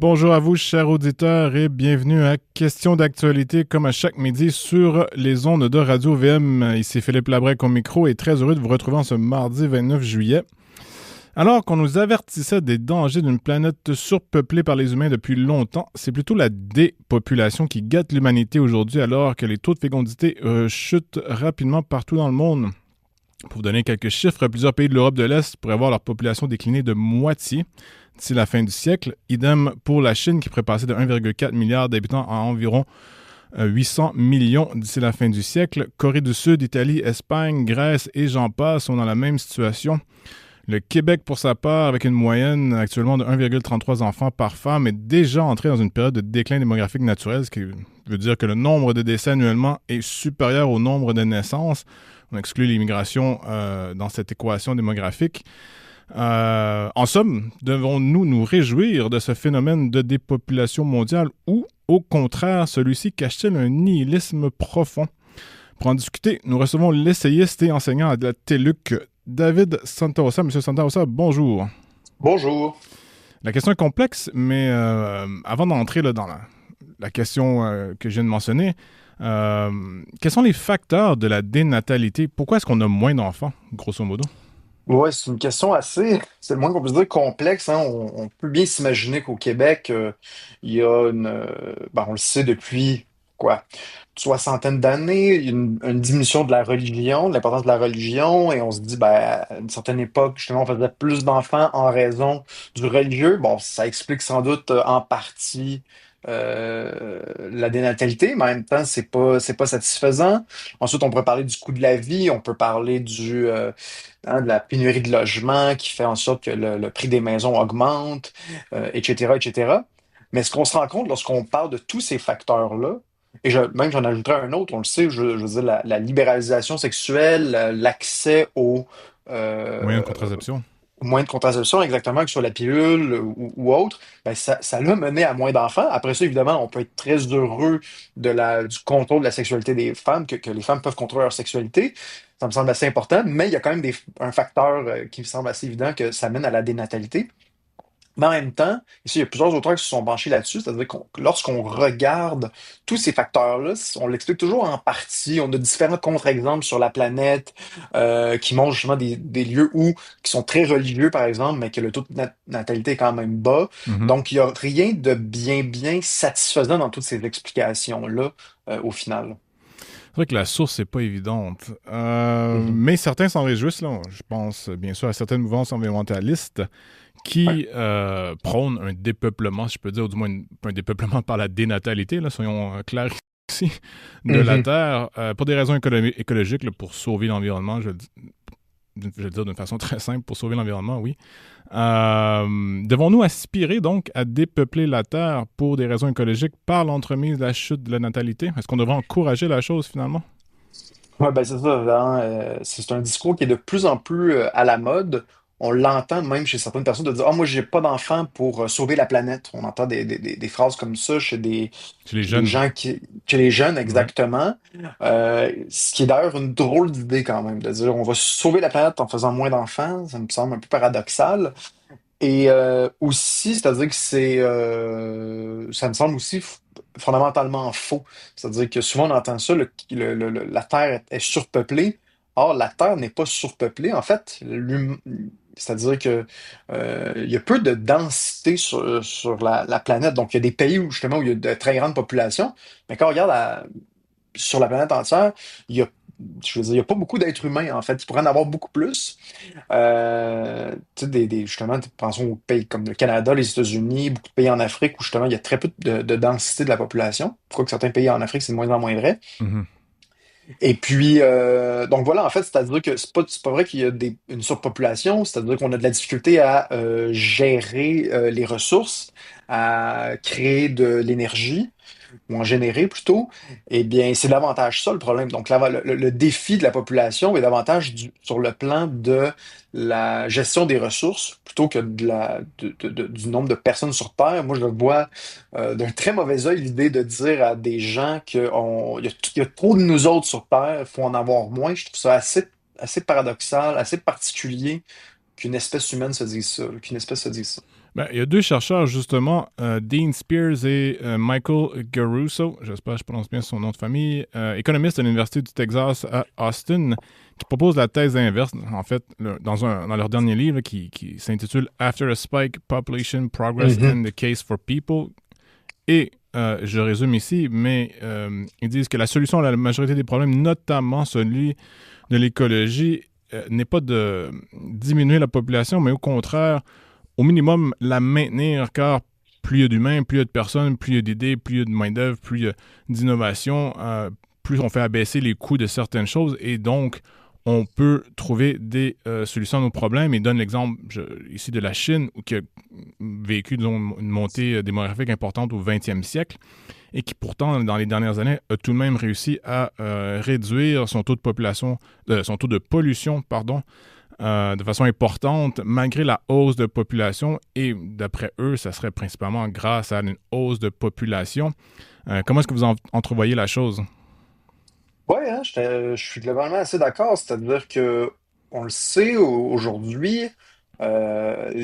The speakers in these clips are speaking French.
Bonjour à vous, chers auditeurs, et bienvenue à Question d'actualité, comme à chaque midi, sur les ondes de Radio VM. Ici Philippe Labrec au micro et très heureux de vous retrouver en ce mardi 29 juillet. Alors qu'on nous avertissait des dangers d'une planète surpeuplée par les humains depuis longtemps, c'est plutôt la dépopulation qui gâte l'humanité aujourd'hui alors que les taux de fécondité chutent rapidement partout dans le monde. Pour vous donner quelques chiffres, plusieurs pays de l'Europe de l'Est pourraient voir leur population décliner de moitié d'ici la fin du siècle. Idem pour la Chine qui pourrait passer de 1,4 milliard d'habitants à environ 800 millions d'ici la fin du siècle. Corée du Sud, Italie, Espagne, Grèce et j'en passe sont dans la même situation. Le Québec, pour sa part, avec une moyenne actuellement de 1,33 enfants par femme, est déjà entré dans une période de déclin démographique naturel, ce qui veut dire que le nombre de décès annuellement est supérieur au nombre de naissances. On exclut l'immigration dans cette équation démographique. En somme, devons-nous nous réjouir de ce phénomène de dépopulation mondiale ou, au contraire, celui-ci cache-t-il un nihilisme profond? Pour en discuter, nous recevons l'essayiste et enseignant à la TELUC, David Santarossa. Monsieur Santarossa, bonjour. Bonjour. La question est complexe, mais avant d'entrer dans la question que je viens de mentionner, quels sont les facteurs de la dénatalité? Pourquoi est-ce qu'on a moins d'enfants, grosso modo? Ouais, c'est une question c'est le moins qu'on puisse dire complexe, hein. On peut bien s'imaginer qu'au Québec, il y a on le sait depuis quoi, une soixantaine d'années, il y a une diminution de la religion, de l'importance de la religion, et on se dit, à une certaine époque, justement, on faisait plus d'enfants en raison du religieux. Bon, ça explique sans doute en partie la dénatalité, mais en même temps, c'est pas satisfaisant. Ensuite, on pourrait parler du coût de la vie, on peut parler de la pénurie de logements qui fait en sorte que le prix des maisons augmente, etc., etc. Mais ce qu'on se rend compte lorsqu'on parle de tous ces facteurs-là, même j'en ajouterais un autre, on le sait, je veux dire, la libéralisation sexuelle, l'accès Moyen euh, de contraception? aux moyens de contraception, exactement, que sur la pilule ou autre, ben ça l'a mené à moins d'enfants. Après ça, évidemment, on peut être très heureux du contrôle de la sexualité des femmes, que les femmes peuvent contrôler leur sexualité. Ça me semble assez important, mais il y a quand même un facteur qui me semble assez évident que ça mène à la dénatalité. Mais en même temps, ici, il y a plusieurs auteurs qui se sont penchés là-dessus, c'est-à-dire que lorsqu'on regarde tous ces facteurs-là, on l'explique toujours en partie. On a différents contre-exemples sur la planète qui montrent justement des lieux qui sont très religieux, par exemple, mais que le taux de natalité est quand même bas. Mhm. Donc, il n'y a rien de bien satisfaisant dans toutes ces explications-là au final. C'est vrai que la source n'est pas évidente. Mhm. Mais certains s'en réjouissent, là. Je pense bien sûr à certaines mouvances environnementalistes Ouais. qui prônent un dépeuplement, si je peux dire, ou du moins un dépeuplement par la dénatalité, là, soyons clairs ici, de la Mhm. Terre, pour des raisons écologiques, là, pour sauver l'environnement, je vais le dire d'une façon très simple, pour sauver l'environnement, oui. Devons-nous aspirer donc à dépeupler la Terre pour des raisons écologiques par l'entremise de la chute de la natalité? Est-ce qu'on devrait encourager la chose finalement? Ouais, ben c'est ça, hein, c'est un discours qui est de plus en plus à la mode. On l'entend même chez certaines personnes de dire, ah, moi, j'ai pas d'enfant pour sauver la planète. On entend des phrases comme ça chez Chez les des jeunes? gens chez les jeunes, Ouais. exactement. Ce qui est d'ailleurs une drôle d'idée quand même, de dire, on va sauver la planète en faisant moins d'enfants. Ça me semble un peu paradoxal. Et aussi, c'est-à-dire que ça me semble aussi fondamentalement faux. C'est-à-dire que souvent on entend ça, la Terre est surpeuplée. Or, la Terre n'est pas surpeuplée. En fait, c'est-à-dire que il y a peu de densité sur la planète. Donc, il y a des pays où justement où il y a de très grandes populations. Mais quand on regarde sur la planète entière, il y a, je veux dire, il y a pas beaucoup d'êtres humains, en fait. Il pourrait en avoir beaucoup plus. Tu sais, justement, pensons aux pays comme le Canada, les États-Unis, beaucoup de pays en Afrique où justement il y a très peu de densité de la population. Pourquoi que certains pays en Afrique, c'est de moins en moins vrai. Mhm. Et puis, donc voilà, en fait, c'est-à-dire que c'est pas vrai qu'il y a une surpopulation, c'est-à-dire qu'on a de la difficulté à gérer les ressources, à créer de l'énergie ou en générer plutôt, eh bien, c'est davantage ça le problème. Donc, le défi de la population est davantage sur le plan de la gestion des ressources plutôt que du nombre de personnes sur Terre. Moi, je vois d'un très mauvais œil l'idée de dire à des gens qu'il y a trop de nous autres sur Terre, il faut en avoir moins. Je trouve ça assez paradoxal, assez particulier qu'une espèce humaine se dise ça, qu'une espèce se dise ça. Ben, il y a deux chercheurs, justement, Dean Spears et Michael Garuso, j'espère que je prononce bien son nom de famille, économistes à l'Université du Texas à Austin, qui proposent la thèse inverse, en fait, dans leur dernier livre qui s'intitule After a Spike, Population Progress Mhm. and the Case for People. Et je résume ici, mais ils disent que la solution à la majorité des problèmes, notamment celui de l'écologie, n'est pas de diminuer la population, mais au contraire, au minimum, la maintenir, car plus il y a d'humains, plus il y a de personnes, plus il y a d'idées, plus il y a de main-d'œuvre, plus il y a d'innovation, plus on fait abaisser les coûts de certaines choses et donc on peut trouver des solutions à nos problèmes. Et donne l'exemple ici de la Chine, qui a vécu disons, une montée démographique importante au 20e siècle et qui pourtant, dans les dernières années, a tout de même réussi à réduire son taux de population, son taux de pollution, pardon, de façon importante, malgré la hausse de population. Et d'après eux, ça serait principalement grâce à une hausse de population. Comment est-ce que vous entrevoyez la chose? Ouais, hein, je suis globalement assez d'accord. C'est-à-dire que on le sait aujourd'hui, grâce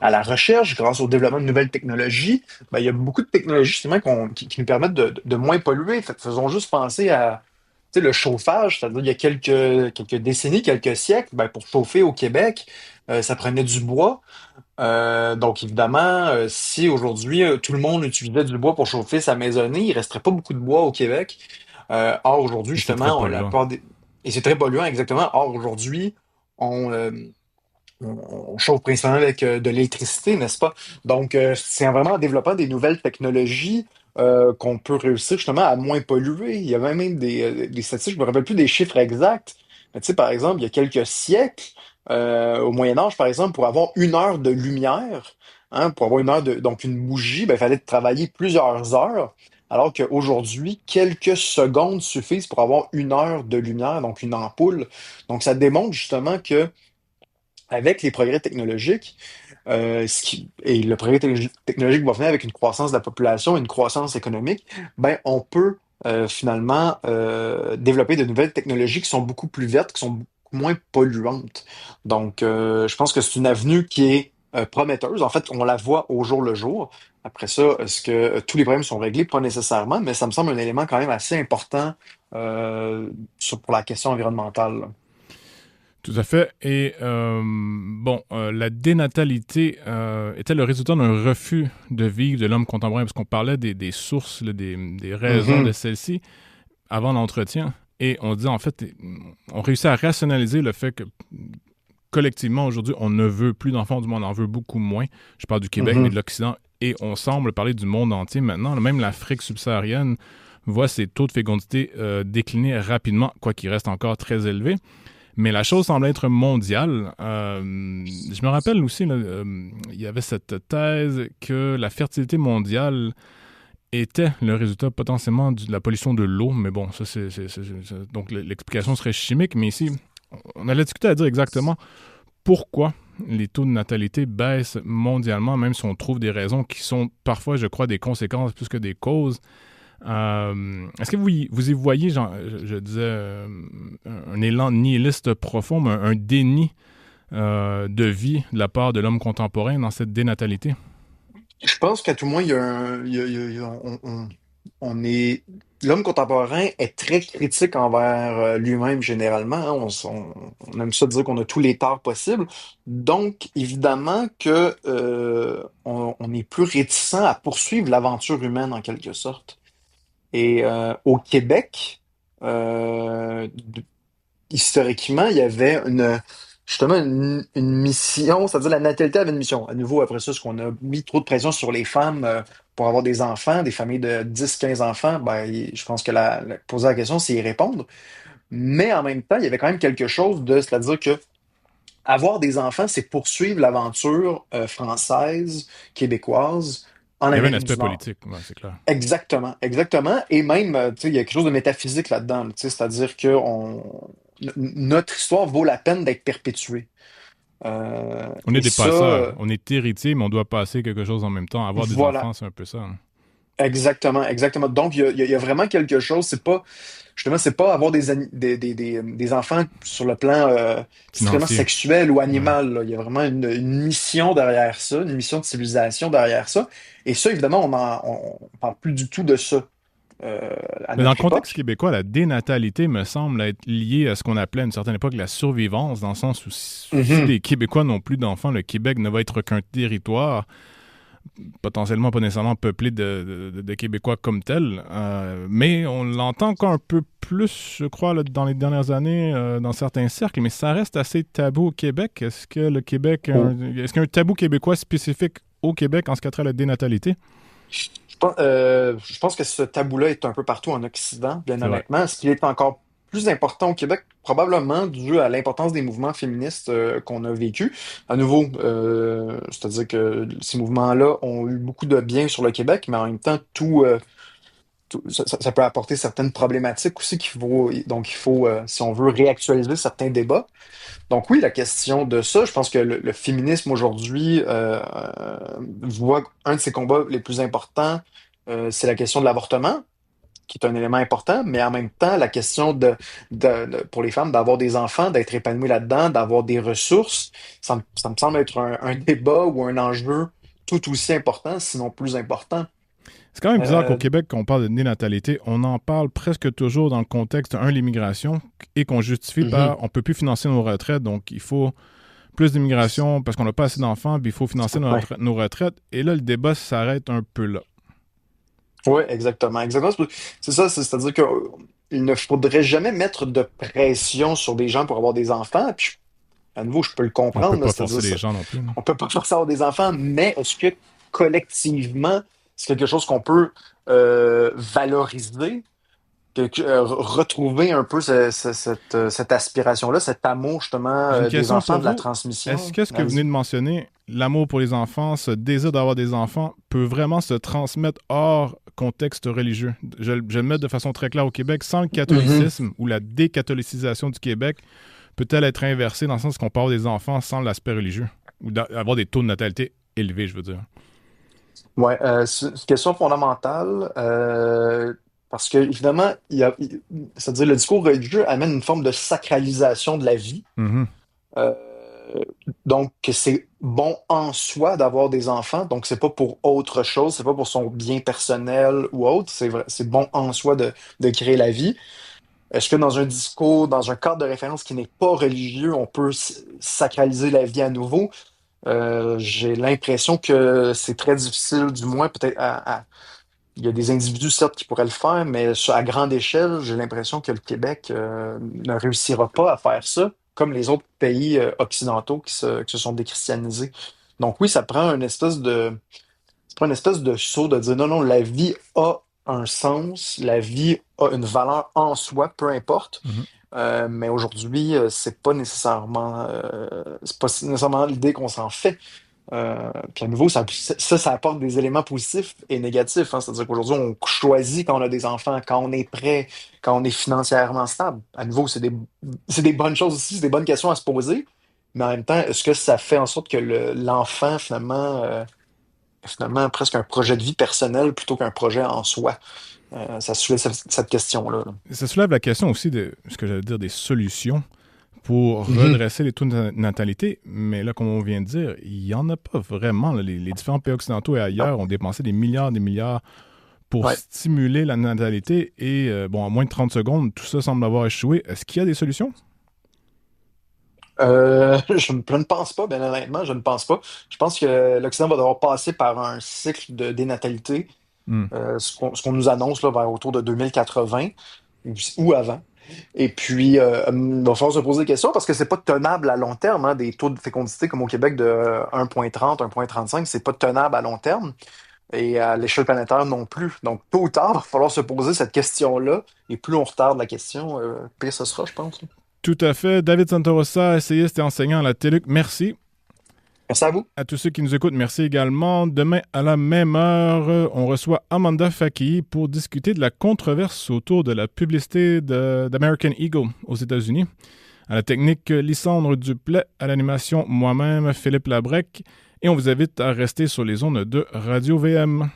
à la recherche, grâce au développement de nouvelles technologies, ben, il y a beaucoup de technologies justement qui nous permettent de moins polluer. Faisons juste penser à tu sais, le chauffage, c'est-à-dire il y a quelques décennies, quelques siècles, ben, pour chauffer au Québec, ça prenait du bois. Donc évidemment, si aujourd'hui tout le monde utilisait du bois pour chauffer sa maisonnée, il resterait pas beaucoup de bois au Québec. Or aujourd'hui, Et c'est très justement, polluant. et c'est très polluant, exactement. Or aujourd'hui, on, euh, on chauffe principalement avec de l'électricité, n'est-ce pas? Donc c'est vraiment en développant des nouvelles technologies qu'on peut réussir justement à moins polluer. Il y a même des statistiques, je me rappelle plus des chiffres exacts. Mais tu sais, par exemple, il y a quelques siècles, au Moyen Âge, par exemple, pour avoir une heure de lumière, hein, pour avoir une heure de, donc une bougie, ben, il fallait travailler plusieurs heures. Alors qu'aujourd'hui, quelques secondes suffisent pour avoir une heure de lumière, donc une ampoule. Donc, ça démontre justement que avec les progrès technologiques, et le progrès technologique va venir avec une croissance de la population, une croissance économique, ben, on peut finalement développer de nouvelles technologies qui sont beaucoup plus vertes, qui sont beaucoup moins polluantes. Donc, je pense que c'est une avenue qui est prometteuse. En fait, on la voit au jour le jour. Après ça, est-ce que tous les problèmes sont réglés? Pas nécessairement, mais ça me semble un élément quand même assez important pour la question environnementale, là. Tout à fait. Et bon, la dénatalité était le résultat d'un refus de vivre de l'homme contemporain, parce qu'on parlait des sources, là, des raisons de Mhm. celle-ci avant l'entretien. Et on dit en fait, on réussit à rationaliser le fait que collectivement aujourd'hui, on ne veut plus d'enfants, du moins on en veut beaucoup moins. Je parle du Québec, mais de Mhm. l'Occident. Et on semble parler du monde entier maintenant. Même l'Afrique subsaharienne voit ses taux de fécondité décliner rapidement, quoi qu'il reste encore très élevé. Mais la chose semble être mondiale. Je me rappelle aussi, là, il y avait cette thèse que la fertilité mondiale était le résultat potentiellement de la pollution de l'eau. Mais bon, ça, donc l'explication serait chimique. Mais ici, on allait discuter à dire exactement pourquoi les taux de natalité baissent mondialement, même si on trouve des raisons qui sont parfois, je crois, des conséquences plus que des causes. Est-ce que vous y voyez, genre, je disais, un élan nihiliste profond, mais un déni de vie de la part de l'homme contemporain dans cette dénatalité? Je pense qu'à tout le moins, il y a on est, l'homme contemporain est très critique envers lui-même généralement, hein. On aime ça dire qu'on a tous les torts possibles. Donc, évidemment que on est plus réticent à poursuivre l'aventure humaine en quelque sorte. Et au Québec, historiquement, il y avait justement une mission, c'est-à-dire la natalité avait une mission. À nouveau, après ça, est-ce qu'on a mis trop de pression sur les femmes pour avoir des enfants, des familles de 10, 15 enfants? Ben, je pense que poser la question, c'est y répondre. Mais en même temps, il y avait quand même quelque chose c'est-à-dire que avoir des enfants, c'est poursuivre l'aventure française, québécoise en Il y avait un Amérique aspect du Nord. politique, ouais, c'est clair. Exactement, exactement. Et même, tu sais, il y a quelque chose de métaphysique là-dedans, tu sais, c'est-à-dire que notre histoire vaut la peine d'être perpétuée. On est Et des ça, passeurs, on est héritiers, mais on doit passer quelque chose en même temps. Avoir des voilà, enfants, c'est un peu ça, hein. Exactement, exactement. Donc, il y a vraiment quelque chose. Justement, c'est pas avoir des enfants sur le plan strictement Financier. sexuel ou Ouais. animal, là. Il y a vraiment une mission derrière ça, une mission de civilisation derrière ça. Et ça, évidemment, on parle plus du tout de ça euh, à Mais dans le notre contexte époque. québécois, la dénatalité me semble être liée à ce qu'on appelait à une certaine époque la survivance, dans le sens où si Mhm. les Québécois n'ont plus d'enfants, le Québec ne va être qu'un territoire potentiellement pas nécessairement peuplé de Québécois comme tel, mais on l'entend encore un peu plus, je crois, là, dans les dernières années, dans certains cercles, mais ça reste assez tabou au Québec. Est-ce que le Québec, est-ce qu'il y a un tabou québécois spécifique au Québec en ce qui a trait à la dénatalité? Je pense que ce tabou-là est un peu partout en Occident, bien C'est vrai. honnêtement. Ce qui est encore plus important au Québec, probablement dû à l'importance des mouvements féministes qu'on a vécu. À nouveau, c'est-à-dire que ces mouvements-là ont eu beaucoup de bien sur le Québec, mais en même temps, ça peut apporter certaines problématiques aussi donc il faut, si on veut réactualiser certains débats. Donc oui, la question de ça, je pense que le féminisme aujourd'hui voit un de ses combats les plus importants, c'est la question de l'avortement, qui est un élément important, mais en même temps, la question pour les femmes d'avoir des enfants, d'être épanouies là-dedans, d'avoir des ressources, ça me semble être un débat ou un enjeu tout aussi important, sinon plus important. C'est quand même bizarre qu'au Euh, Québec, quand on parle de dénatalité, on en parle presque toujours dans le contexte, l'immigration, et qu'on justifie mhm. par on peut plus financer nos retraites, donc il faut plus d'immigration parce qu'on n'a pas assez d'enfants, puis il faut financer Ouais. nos retraites. Et là, le débat s'arrête un peu là. Oui, exactement. Exactement. C'est ça, c'est-à-dire qu'il ne faudrait jamais mettre de pression sur des gens pour avoir des enfants. Puis, à nouveau, je peux le On peut comprendre, là, pas c'est-à-dire forcer les ça. gens non plus, non? On peut pas forcer à avoir des enfants, mais est-ce que collectivement, c'est quelque chose qu'on peut valoriser, retrouver un peu cette aspiration-là, cet amour justement J'ai une des question enfants, pour de la vous. Est-ce transmission? que ce que vous venez Allez-y. de mentionner, l'amour pour les enfants, ce désir d'avoir des enfants, peut vraiment se transmettre hors contexte religieux? Je le mets de façon très claire au Québec, sans le Mhm. catholicisme ou la décatholicisation du Québec, peut-elle être inversée dans le sens qu'on parle des enfants sans l'aspect religieux? Ou avoir des taux de natalité élevés, je veux dire. Ouais, c'est une question fondamentale parce que évidemment, c'est-à-dire le discours religieux amène une forme de sacralisation de la vie. Mhm. Euh, donc, que c'est bon en soi d'avoir des enfants. Donc, c'est pas pour autre chose, c'est pas pour son bien personnel ou autre. C'est vrai, c'est bon en soi de créer la vie. Est-ce que dans un discours, dans un cadre de référence qui n'est pas religieux, on peut sacraliser la vie à nouveau? J'ai l'impression que c'est très difficile, du moins peut-être il y a des individus, certes, qui pourraient le faire, mais à grande échelle, j'ai l'impression que le Québec ne réussira pas à faire ça, comme les autres pays occidentaux qui se sont déchristianisés. Donc oui, ça prend une espèce de saut de dire non, non, la vie a un sens, la vie a une valeur en soi, peu importe. Mhm. Mais aujourd'hui, c'est pas nécessairement l'idée qu'on s'en fait. Puis à nouveau, ça apporte des éléments positifs et négatifs, hein. C'est-à-dire qu'aujourd'hui, on choisit quand on a des enfants, quand on est prêt, quand on est financièrement stable. À nouveau, c'est des bonnes choses aussi, c'est des bonnes questions à se poser. Mais en même temps, est-ce que ça fait en sorte que l'enfant, finalement, presque un projet de vie personnel plutôt qu'un projet en soi? Ça soulève cette question-là, là. Ça soulève la question aussi de ce que j'allais dire des solutions pour Mhm. redresser les taux de natalité. Mais là, comme on vient de dire, il n'y en a pas vraiment, là. Les différents pays occidentaux et Non. ailleurs ont dépensé des milliards pour Ouais. stimuler la natalité. Et bon, en moins de 30 secondes, tout ça semble avoir échoué. Est-ce qu'il y a des solutions? Je ne pense pas, bien honnêtement, je ne pense pas. Je pense que l'Occident va devoir passer par un cycle de dénatalité, Hmm. ce qu'on nous annonce là, vers autour de 2080 ou avant. Et puis, il va falloir se poser des questions parce que c'est pas tenable à long terme, hein, des taux de fécondité comme au Québec de 1,30, 1,35, c'est pas tenable à long terme et à l'échelle planétaire non plus. Donc, tôt ou tard, il va falloir se poser cette question-là et plus on retarde la question, pire ce sera, je pense. Tout à fait. David Santorosa, essayiste et enseignant à la TELUC, merci. Merci à vous. À tous ceux qui nous écoutent, merci également. Demain, à la même heure, on reçoit Amanda Faki pour discuter de la controverse autour de la publicité d'American Eagle aux États-Unis. À la technique, Lysandre Duplet. À l'animation, moi-même, Philippe Labrec. Et on vous invite à rester sur les ondes de Radio VM.